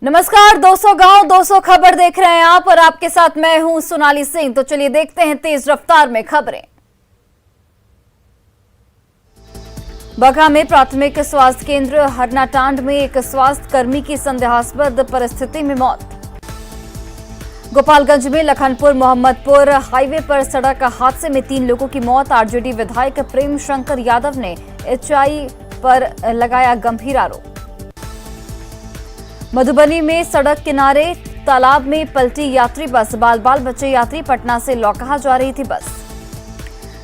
नमस्कार, 200 गांव 200 खबर देख रहे हैं आप और आपके साथ मैं हूं सोनाली सिंह। तो चलिए देखते हैं तेज रफ्तार में खबरें। बगहा में प्राथमिक स्वास्थ्य केंद्र हरनाटांड में एक स्वास्थ्य कर्मी की संदेहास्पद परिस्थिति में मौत। गोपालगंज में लखनपुर मोहम्मदपुर हाईवे पर सड़क हादसे में 3 लोगों की मौत। आरजेडी विधायक प्रेम शंकर यादव ने एचआई पर लगाया गंभीर आरोप। मधुबनी में सड़क किनारे तालाब में पलटी यात्री बस। बाल बच्चे यात्री पटना से लौकहा जा रही थी बस।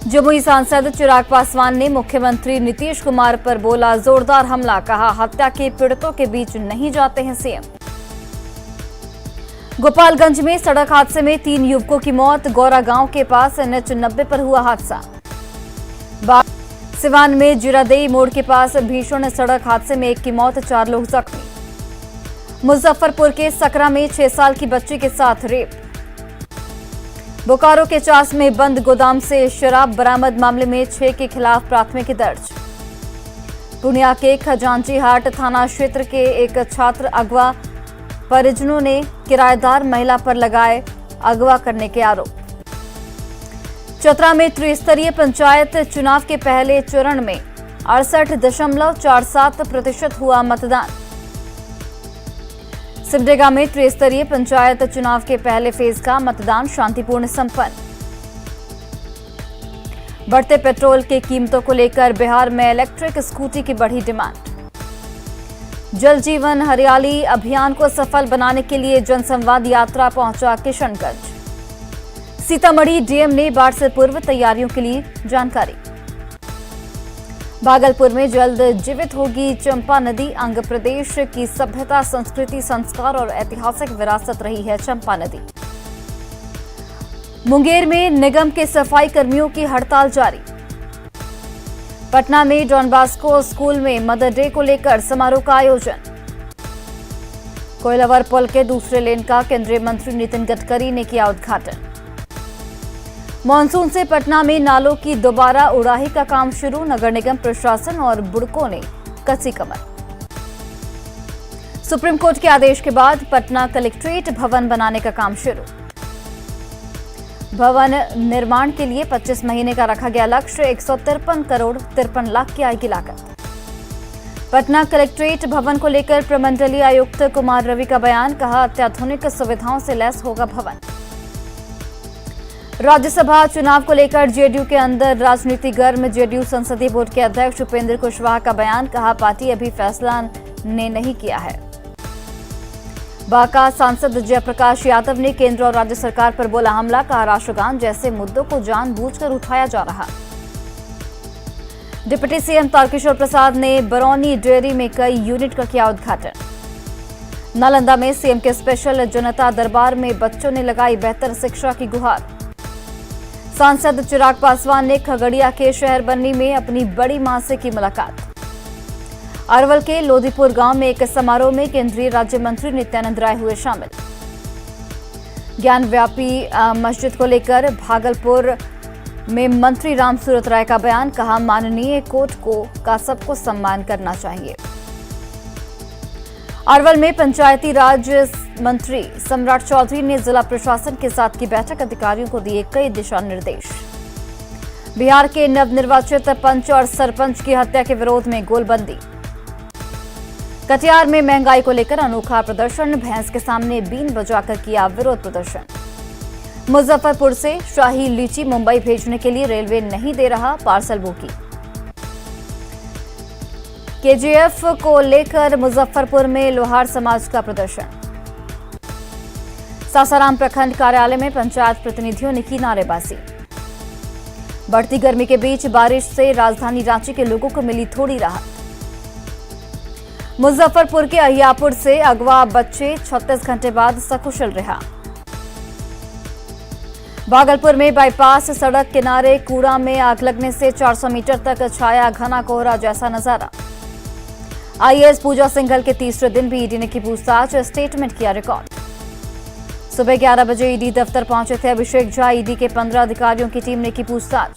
जमुई सांसद चिराग पासवान ने मुख्यमंत्री नीतीश कुमार पर बोला जोरदार हमला। कहा, हत्या के पीड़ितों के बीच नहीं जाते हैं सीएम। गोपालगंज में सड़क हादसे में 3 युवकों की मौत। गौरा गांव के पास NH 90 पर हुआ हादसा। सिवान में जिरादेई मोड़ के पास भीषण सड़क हादसे में 1 की मौत, 4 लोग जख्मी। मुजफ्फरपुर के सकरा में 6 साल की बच्ची के साथ रेप। बोकारो के चास में बंद गोदाम से शराब बरामद। मामले में 6 के खिलाफ प्राथमिकी दर्ज। पूर्णिया के खजांची हाट थाना क्षेत्र के एक छात्र अगवा। परिजनों ने किराएदार महिला पर लगाए अगवा करने के आरोप। चतरा में त्रिस्तरीय पंचायत चुनाव के पहले चरण में 68.47% हुआ मतदान। सिमडेगा में त्रिस्तरीय पंचायत चुनाव के पहले फेज का मतदान शांतिपूर्ण संपन्न। बढ़ते पेट्रोल की कीमतों को लेकर बिहार में इलेक्ट्रिक स्कूटी की बढ़ी डिमांड। जल जीवन हरियाली अभियान को सफल बनाने के लिए जनसंवाद यात्रा पहुंचा किशनगंज। सीतामढ़ी डीएम ने बाढ़ से पूर्व तैयारियों के लिए जानकारी। भागलपुर में जल्द जीवित होगी चंपा नदी। अंग प्रदेश की सभ्यता, संस्कृति, संस्कार और ऐतिहासिक विरासत रही है चंपा नदी। मुंगेर में निगम के सफाई कर्मियों की हड़ताल जारी। पटना में डॉन बॉस्को स्कूल में मदर डे को लेकर समारोह का आयोजन। कोइलावर पुल के दूसरे लेन का केंद्रीय मंत्री नितिन गडकरी ने किया उद्घाटन। मानसून से पटना में नालों की दोबारा उड़ाही का काम शुरू। नगर निगम प्रशासन और बुड़कों ने कसी कमर। सुप्रीम कोर्ट के आदेश के बाद पटना कलेक्ट्रेट भवन बनाने का काम शुरू। भवन निर्माण के लिए 25 महीने का रखा गया लक्ष्य। 153 करोड़ 53 लाख की आएगी लागत। पटना कलेक्ट्रेट भवन को लेकर प्रमंडलीय आयुक्त कुमार रवि का बयान। कहा, अत्याधुनिक सुविधाओं से लैस होगा भवन। राज्यसभा चुनाव को लेकर जेडीयू के अंदर राजनीति गर्म। जेडीयू संसदीय बोर्ड के अध्यक्ष उपेंद्र कुशवाहा का बयान। कहा, पार्टी अभी फैसला ने नहीं किया है। बांका सांसद जयप्रकाश यादव ने केंद्र और राज्य सरकार पर बोला हमला। कहा, राष्ट्रगान जैसे मुद्दों को जानबूझकर उठाया जा रहा। डिप्टी सीएम तारकिशोर प्रसाद ने बरौनी डेयरी में कई यूनिट का किया उद्घाटन। नालंदा में सीएम के स्पेशल जनता दरबार में बच्चों ने लगाई बेहतर शिक्षा की गुहार। सांसद चिराग पासवान ने खगड़िया के शहर बन्नी में अपनी बड़ी मां से की मुलाकात। अरवल के लोधीपुर गांव में एक समारोह में केंद्रीय राज्य मंत्री नित्यानंद राय हुए शामिल। ज्ञान व्यापी मस्जिद को लेकर भागलपुर में मंत्री रामसूरत राय का बयान। कहा, माननीय कोर्ट का सबको सम्मान करना चाहिए। अरवल में पंचायती राज मंत्री सम्राट चौधरी ने जिला प्रशासन के साथ की बैठक। अधिकारियों को दिए कई दिशा निर्देश। बिहार के नवनिर्वाचित पंच और सरपंच की हत्या के विरोध में गोलबंदी। कटिहार में महंगाई को लेकर अनोखा प्रदर्शन। भैंस के सामने बीन बजाकर किया विरोध प्रदर्शन। मुजफ्फरपुर से शाही लीची मुंबई भेजने के लिए रेलवे नहीं दे रहा पार्सल बुकिंग। केजीएफ को लेकर मुजफ्फरपुर में लोहार समाज का प्रदर्शन। सासाराम प्रखंड कार्यालय में पंचायत प्रतिनिधियों ने की नारेबाजी। बढ़ती गर्मी के बीच बारिश से राजधानी रांची के लोगों को मिली थोड़ी राहत। मुजफ्फरपुर के अहियापुर से अगवा बच्चे 36 घंटे बाद सकुशल रिहा। भागलपुर में बाईपास सड़क किनारे कूड़ा में आग लगने से 400 मीटर तक छाया घना कोहरा जैसा नजारा। आईएएस पूजा सिंघल के तीसरे दिन भी ईडी ने की पूछताछ। स्टेटमेंट किया रिकॉर्ड। सुबह 11 बजे ईडी दफ्तर पहुंचे थे अभिषेक झा। ईडी के 15 अधिकारियों की टीम ने की पूछताछ।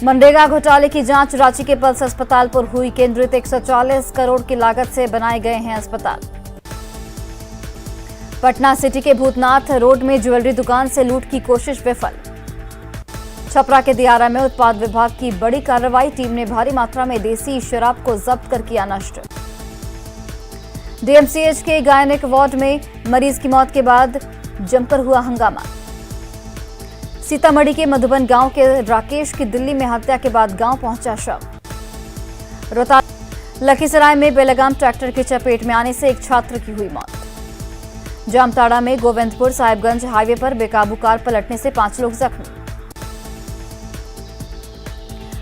मनरेगा घोटाले की जांच रांची के पल्स अस्पताल पर हुई केंद्रित 140 करोड़ की लागत से बनाए गए हैं अस्पताल। पटना सिटी के भूतनाथ रोड में ज्वेलरी दुकान से लूट की कोशिश विफल। छपरा के दियारा में उत्पाद विभाग की बड़ी कार्रवाई, टीम ने भारी मात्रा में देसी शराब को जब्त कर किया नष्ट। डीएमसीएच के गायनेक वार्ड में मरीज की मौत के बाद जमकर हुआ हंगामा। सीतामढ़ी के मधुबन गांव के राकेश की दिल्ली में हत्या के बाद गांव पहुंचा शव। रोहतास लखीसराय में बेलगाम ट्रैक्टर की चपेट में आने से एक छात्र की हुई मौत। जामताड़ा में गोविंदपुर साहिबगंज हाईवे पर बेकाबू कार पलटने से 5 लोग जख्मी।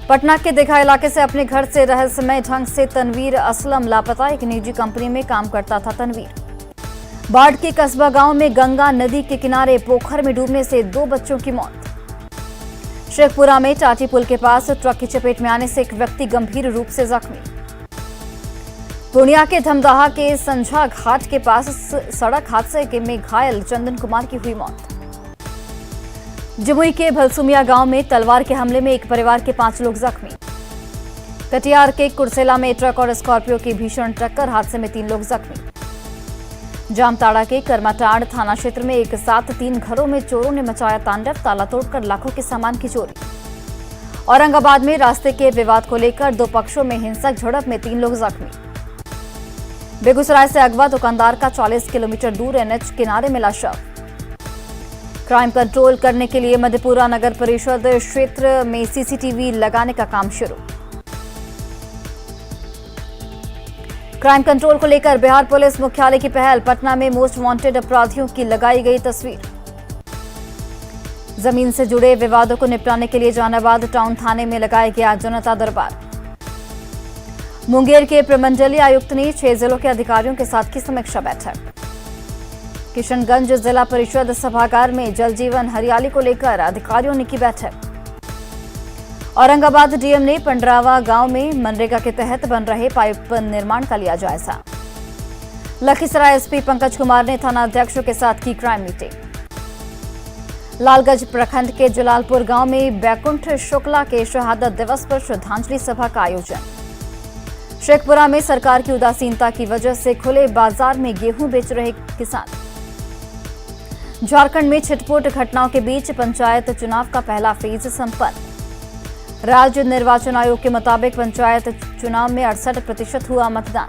पटना के दिघा इलाके से अपने घर से रहस्यमय ढंग से तनवीर असलम लापता। एक निजी कंपनी में काम करता था तनवीर। बाढ़ के कस्बा गांव में गंगा नदी के किनारे पोखर में डूबने से 2 बच्चों की मौत। शेखपुरा में टाटी पुल के पास ट्रक की चपेट में आने से एक व्यक्ति गंभीर रूप से जख्मी। पूर्णिया के धमदाहा के संझा घाट के पास सड़क हादसे में घायल चंदन कुमार की हुई मौत। जमुई के भलसुमिया गांव में तलवार के हमले में एक परिवार के 5 लोग जख्मी। कटिहार के कुर्सेला में ट्रक और स्कॉर्पियो की भीषण टक्कर, हादसे में 3 लोग जख्मी। जामताड़ा के करमाटांड थाना क्षेत्र में एक साथ 3 घरों में चोरों ने मचाया तांडव, ताला तोड़कर लाखों के सामान की चोरी। औरंगाबाद में रास्ते के विवाद को लेकर 2 पक्षों में हिंसक झड़प में 3 लोग जख्मी। बेगूसराय से अगवा दुकानदार का 40 किलोमीटर दूर एनएच किनारे मिला शव। क्राइम कंट्रोल करने के लिए मधेपुरा नगर परिषद क्षेत्र में सीसीटीवी लगाने का काम शुरू। क्राइम कंट्रोल को लेकर बिहार पुलिस मुख्यालय की पहल, पटना में मोस्ट वांटेड अपराधियों की लगाई गई तस्वीर। जमीन से जुड़े विवादों को निपटाने के लिए जहानाबाद टाउन थाने में लगाया गया जनता दरबार। मुंगेर के प्रमंडलीय आयुक्त ने 6 जिलों के अधिकारियों के साथ की समीक्षा बैठक। किशनगंज जिला परिषद सभागार में जल जीवन हरियाली को लेकर अधिकारियों ने की बैठक। औरंगाबाद डीएम ने पंडरावा गांव में मनरेगा के तहत बन रहे पाइप निर्माण का लिया जायजा। लखीसराय एसपी पंकज कुमार ने थानाध्यक्षों के साथ की क्राइम मीटिंग। लालगंज प्रखंड के जलालपुर गांव में बैकुंठ शुक्ला के शहादत दिवस पर श्रद्धांजलि सभा का आयोजन। शेखपुरा में सरकार की उदासीनता की वजह से खुले बाजार में गेहूं बेच रहे किसान। झारखंड में छिटपुट घटनाओं के बीच पंचायत चुनाव का पहला फेज संपन्न। राज्य निर्वाचन आयोग के मुताबिक पंचायत चुनाव में 68% हुआ मतदान।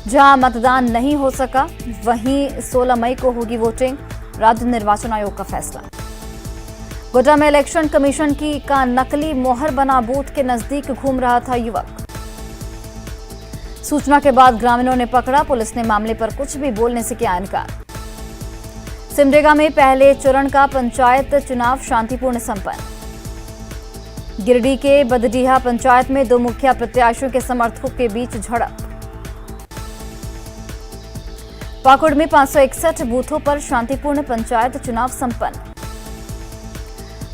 जहां मतदान नहीं हो सका वहीं 16 मई को होगी वोटिंग, राज्य निर्वाचन आयोग का फैसला। गोड्डा में इलेक्शन कमीशन का नकली मोहर बना बूथ के नजदीक घूम रहा था युवक। सूचना के बाद ग्रामीणों ने पकड़ा, पुलिस ने मामले पर कुछ भी बोलने से किया इनकार। सिमडेगा में पहले चरण का पंचायत चुनाव शांतिपूर्ण संपन्न। गिरिडीह के बदडीहा पंचायत में 2 मुखिया प्रत्याशियों के समर्थकों के बीच झड़प। पाकुड़ में 561 बूथों पर शांतिपूर्ण पंचायत चुनाव संपन्न।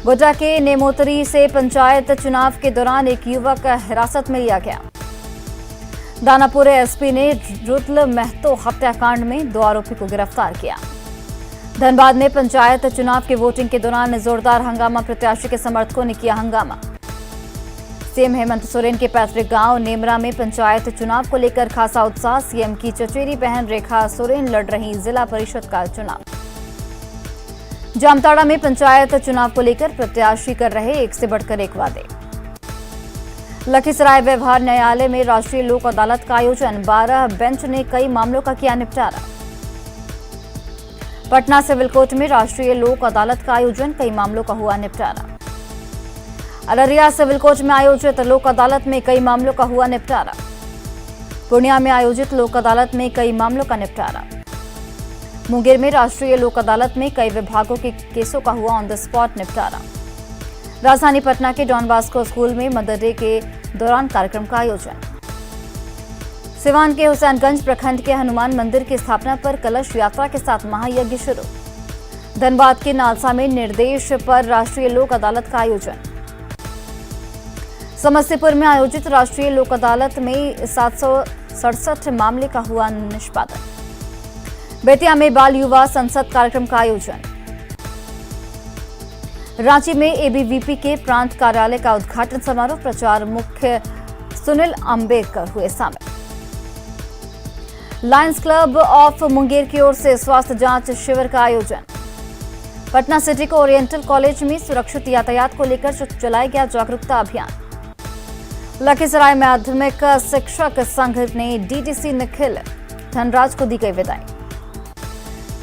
गोड्डा के नेमोतरी से पंचायत चुनाव के दौरान एक युवक हिरासत में लिया गया। दानापुर एसपी ने रुद्र महतो हत्याकांड में 2 आरोपी को गिरफ्तार किया। धनबाद में पंचायत चुनाव के वोटिंग के दौरान जोरदार हंगामा, प्रत्याशी के समर्थकों ने किया हंगामा। सीएम हेमंत सोरेन के पैतृक गांव नेमरा में पंचायत चुनाव को लेकर खासा उत्साह। सीएम की चचेरी बहन रेखा सोरेन लड़ रही जिला परिषद का चुनाव। जामताड़ा में पंचायत चुनाव को लेकर प्रत्याशी कर रहे एक से बढ़कर एक वादे। लखीसराय व्यवहार न्यायालय में राष्ट्रीय लोक अदालत का आयोजन, 12 बेंच ने कई मामलों का किया निपटारा। पटना सिविल कोर्ट में राष्ट्रीय लोक अदालत का आयोजन, कई मामलों का हुआ निपटारा। अररिया सिविल कोर्ट में आयोजित लोक अदालत में कई मामलों का हुआ निपटारा। पूर्णिया में आयोजित लोक अदालत में कई मामलों का निपटारा। मुंगेर में राष्ट्रीय लोक अदालत में कई विभागों के केसों का हुआ ऑन द स्पॉट निपटारा। राजधानी पटना के डॉन बॉस्को स्कूल में मदर डे के दौरान कार्यक्रम का आयोजन। सिवान के हुसैनगंज प्रखंड के हनुमान मंदिर की स्थापना पर कलश यात्रा के साथ महायज्ञ शुरू। धनबाद के नालसा में निर्देश पर राष्ट्रीय लोक अदालत का आयोजन। समस्तीपुर में आयोजित राष्ट्रीय लोक अदालत में 767 मामले का हुआ निष्पादन। बेतिया में बाल युवा संसद कार्यक्रम का आयोजन। रांची में एबीवीपी के प्रांत कार्यालय का उद्घाटन समारोह, प्रचार मुख्य सुनील अंबेडकर हुए शामिल। लायंस क्लब ऑफ मुंगेर की ओर से स्वास्थ्य जांच शिविर का आयोजन। पटना सिटी को ओरिएंटल कॉलेज में सुरक्षित यातायात को लेकर चलाया गया जागरूकता अभियान। लखीसराय माध्यमिक शिक्षक संघ ने डीडीसी निखिल धनराज को दी गई विदाई।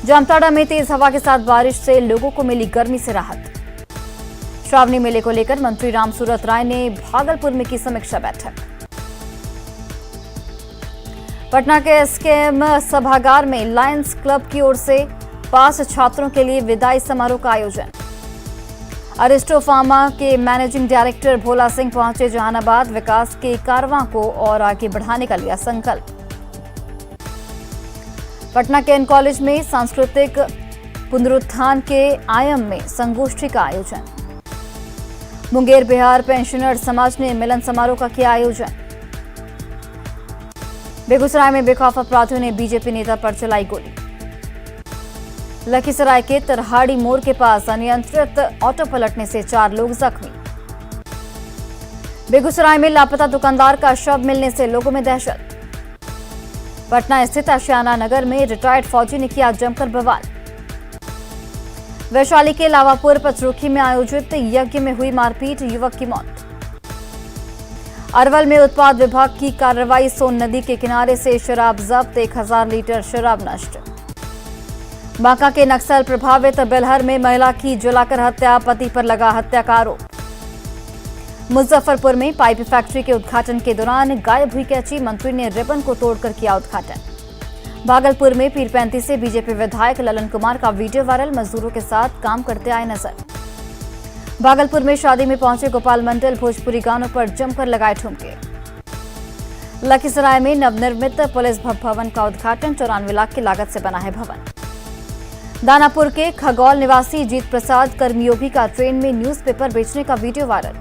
जामताड़ा में तेज हवा के साथ बारिश से लोगों को मिली गर्मी से राहत। श्रावणी मेले को लेकर मंत्री रामसूरत राय ने भागलपुर में की समीक्षा बैठक। पटना के एसकेएम सभागार में लायंस क्लब की ओर से पास छात्रों के लिए विदाई समारोह का आयोजन। अरिस्टो फार्मा के मैनेजिंग डायरेक्टर भोला सिंह पहुंचे जहानाबाद, विकास के कारवां को और आगे बढ़ाने का लिया संकल्प। पटना के एन कॉलेज में सांस्कृतिक पुनरुत्थान के आयाम में संगोष्ठी का आयोजन। मुंगेर बिहार पेंशनर समाज ने मिलन समारोह का किया आयोजन। बेगूसराय में बेखौफ अपराधियों ने बीजेपी नेता पर चलाई गोली। लखीसराय के तरहाड़ी मोड़ के पास अनियंत्रित ऑटो पलटने से 4 लोग जख्मी। बेगूसराय में लापता दुकानदार का शव मिलने से लोगों में दहशत। पटना स्थित आशियाना नगर में रिटायर्ड फौजी ने किया जमकर बवाल। वैशाली के लावापुर पचरुखी में आयोजित यज्ञ में हुई मारपीट, युवक की मौत। अरवल में उत्पाद विभाग की कार्रवाई, सोन नदी के किनारे से शराब जब्त, 1000 लीटर शराब नष्ट। बांका के नक्सल प्रभावित बेलहर में महिला की जलाकर हत्या, पति पर लगा हत्या का आरोप। मुजफ्फरपुर में पाइप फैक्ट्री के उद्घाटन के दौरान गायब हुई कैंची, मंत्री ने रिबन को तोड़कर किया उद्घाटन। भागलपुर में पीरपैंती से बीजेपी विधायक ललन कुमार का वीडियो वायरल, मजदूरों के साथ काम करते आए नजर। भागलपुर में शादी में पहुंचे गोपाल मंडल, भोजपुरी गानों पर जमकर लगाए ठुमके। लखीसराय में नवनिर्मित पुलिस भवन का उद्घाटन, 94 लाख की लागत से बना है भवन। दानापुर के खगौल निवासी जीत प्रसाद कर्मयोगी का ट्रेन में न्यूज़पेपर बेचने का वीडियो वायरल।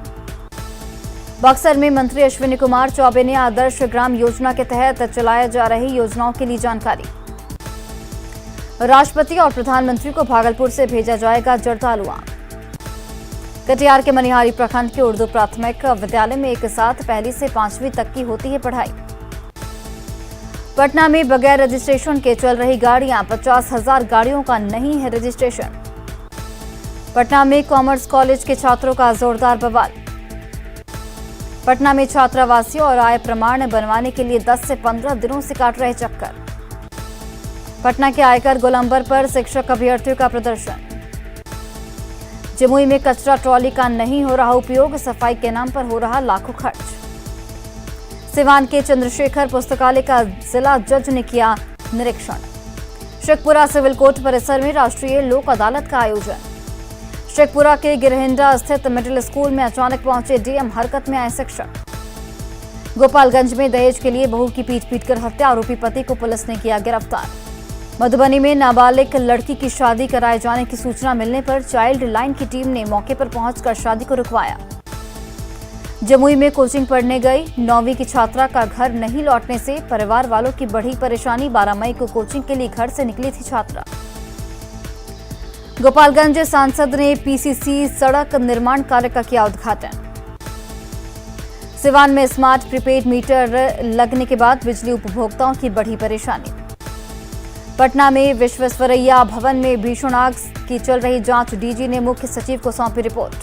बक्सर में मंत्री अश्विनी कुमार चौबे ने आदर्श ग्राम योजना के तहत चलाए जा रही योजनाओं के लिए जानकारी। राष्ट्रपति और प्रधानमंत्री को भागलपुर से भेजा जाएगा जर्दालू आम। कटिहार के मनिहारी प्रखंड के उर्दू प्राथमिक विद्यालय में एक साथ 1ली से 5वीं तक की होती है पढ़ाई। पटना में बगैर रजिस्ट्रेशन के चल रही गाड़ियां, 50,000 गाड़ियों का नहीं है रजिस्ट्रेशन। पटना में कॉमर्स कॉलेज के छात्रों का जोरदार बवाल। पटना में छात्रावासी और आय प्रमाण बनवाने के लिए 10 से 15 दिनों से काट रहे चक्कर। पटना के आयकर गोलंबर पर शिक्षक अभ्यर्थियों का प्रदर्शन। जमुई में कचरा ट्रॉली का नहीं हो रहा उपयोग, सफाई के नाम पर हो रहा लाखों खर्च। सिवान के चंद्रशेखर पुस्तकालय का जिला जज ने किया निरीक्षण। शेखपुरा सिविल कोर्ट परिसर में राष्ट्रीय लोक अदालत का आयोजन। शेखपुरा के गिरहिंडा स्थित मिडिल स्कूल में अचानक पहुंचे डीएम, हरकत में आए शिक्षक। गोपालगंज में दहेज के लिए बहू की पीट-पीटकर हत्या, आरोपी पति को पुलिस ने किया गिरफ्तार। मधुबनी में नाबालिग लड़की की शादी कराए जाने की सूचना मिलने पर चाइल्ड लाइन की टीम ने मौके पर पहुंचकर शादी को रुकवाया। जमुई में कोचिंग पढ़ने गई 9वीं की छात्रा का घर नहीं लौटने से परिवार वालों की बढ़ी परेशानी। 12 मई को कोचिंग के लिए घर से निकली थी छात्रा। गोपालगंज सांसद ने पीसीसी सड़क निर्माण कार्य का किया उद्घाटन। सिवान में स्मार्ट प्रीपेड मीटर लगने के बाद बिजली उपभोक्ताओं की बढ़ी परेशानी। पटना में विश्वेश्वरैया भवन में भीषण आग की चल रही जांच, डीजी ने मुख्य सचिव को सौंपी रिपोर्ट।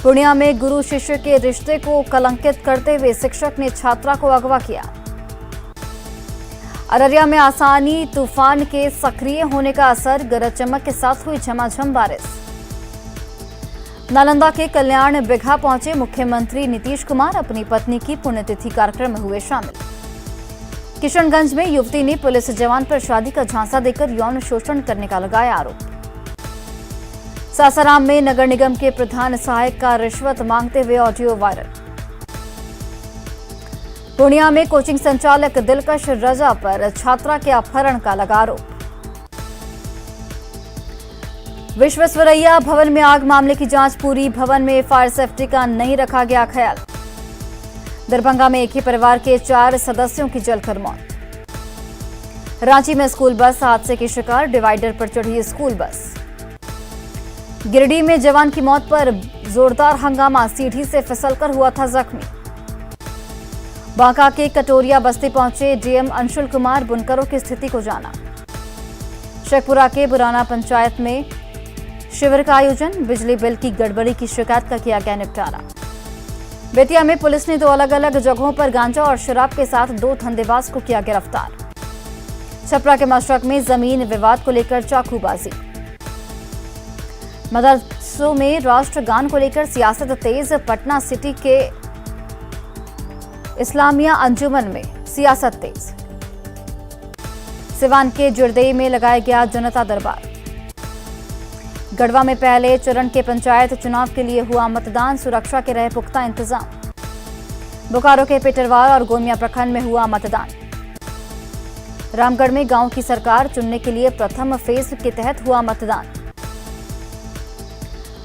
पूर्णिया में गुरु शिष्य के रिश्ते को कलंकित करते हुए शिक्षक ने छात्रा को अगवा किया। अररिया में आसानी तूफान के सक्रिय होने का असर, गरज चमक के साथ हुई झमाझम बारिश। नालंदा के कल्याण बिघा पहुंचे मुख्यमंत्री नीतीश कुमार, अपनी पत्नी की पुण्यतिथि कार्यक्रम में हुए शामिल। किशनगंज में युवती ने पुलिस जवान पर शादी का झांसा देकर यौन शोषण करने का लगाया आरोप। सासाराम में नगर निगम के प्रधान सहायक का रिश्वत मांगते हुए ऑडियो वायरल। पूर्णिया में कोचिंग संचालक दिलकश रजा पर छात्रा के अपहरण का लगा आरोप। विश्वेश्वरैया भवन में आग मामले की जांच पूरी, भवन में फायर सेफ्टी का नहीं रखा गया ख्याल। दरभंगा में एक ही परिवार के 4 सदस्यों की जलकर मौत। रांची में स्कूल बस हादसे की शिकार, डिवाइडर पर चढ़ी स्कूल बस। गिरिडीह में जवान की मौत पर जोरदार हंगामा, सीढ़ी से फिसलकर हुआ था जख्मी। बांका के कटोरिया बस्ती पहुंचे डीएम अंशुल कुमार, बुनकरों की स्थिति को जाना। शेखपुरा के बुराना पंचायत में शिविर का आयोजन, बिजली बिल की गड़बड़ी की शिकायत का किया गया निपटारा। बेतिया में पुलिस ने 2 अलग अलग जगहों पर गांजा और शराब के साथ 2 धंधेबाज को किया गिरफ्तार। छपरा के मशरक में जमीन विवाद को लेकर चाकूबाजी। मदरसों में राष्ट्रगान को लेकर सियासत तेज, पटना सिटी के इस्लामिया अंजुमन में सियासत तेज। सिवान के जुरदेई में लगाया गया जनता दरबार। गढ़वा में पहले चरण के पंचायत चुनाव के लिए हुआ मतदान, सुरक्षा के रहे पुख्ता इंतजाम। बोकारो के पेटरवार और गोमिया प्रखंड में हुआ मतदान। रामगढ़ में गांव की सरकार चुनने के लिए प्रथम फेज के तहत हुआ मतदान।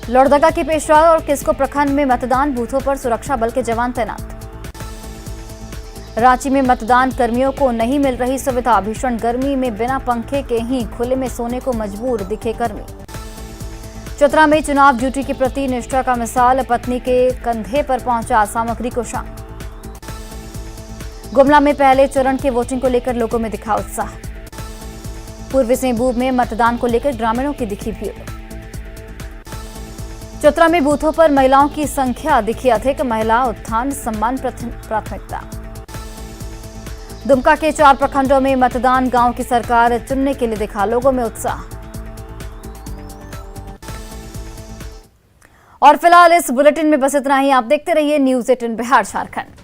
लोहरदगा के पेशरार और किस्को प्रखंड में मतदान, बूथों पर सुरक्षा बल के जवान तैनात। रांची में मतदान कर्मियों को नहीं मिल रही सुविधा, भीषण गर्मी में बिना पंखे के ही खुले में सोने को मजबूर दिखे कर्मी। चतरा में चुनाव ड्यूटी के प्रति निष्ठा का मिसाल, पत्नी के कंधे पर पहुंचा सामग्री को शाम। गुमला में पहले चरण के वोटिंग को लेकर लोगों में दिखा उत्साह। पूर्वी सिंहभूम में मतदान को लेकर ग्रामीणों की दिखी भीड़। चतरा में बूथों पर महिलाओं की संख्या दिखी अधिक, महिला उत्थान सम्मान प्राथमिकता। दुमका के 4 प्रखंडों में मतदान, गांव की सरकार चुनने के लिए दिखा लोगों में उत्साह। और फिलहाल इस बुलेटिन में बस इतना ही। आप देखते रहिए न्यूज़ 18 बिहार झारखंड।